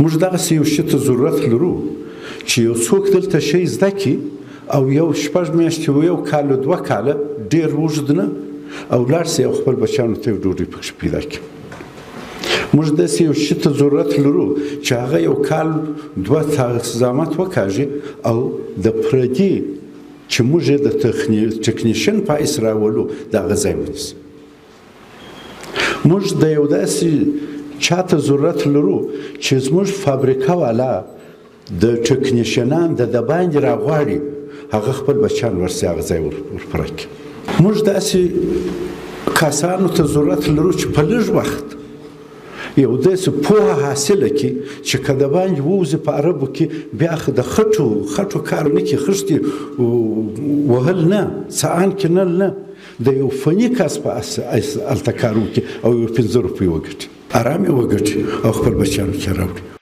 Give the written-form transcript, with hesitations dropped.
موږ دغسې یو شي ته ضرورت لرو چې یو څوک دلته شی زده کړي او یو 6 میاشتې و یو کال 2 کاله ډېر اوږد نه او لاړ سي او خپل بچیانو ته ډوډۍ پکښې پیدا کړي. موږ داسې یو شي ته ضرورت لرو چې هغه یو کال 2 زحمت وکاږي او د پردي چې موږ یې د ټکنیشن په حیث راولو د هغه ځای ونیسي. موږ د یو داسې چاته ضرورت لرو چې زموږ فابریکه والا د ټکنیشنان د باندې راغواړي هغه خپل بچیان ورسي هغه ځای ورپوره کړي. موږ داسې کسانو ته ضرورت لرو چې په لږ وخت یو داسې پوهه حاصله کړي چې که د باندې ووځي په عربو کې بیا د خټو کار نه کړي، خښتې وهل نه، څهان کینل نه، د یو فني کس په هلته کار وکړي او یو 5 روپۍ وګټي، ارام یې وګټي او خپل بچیانو کې راوړي.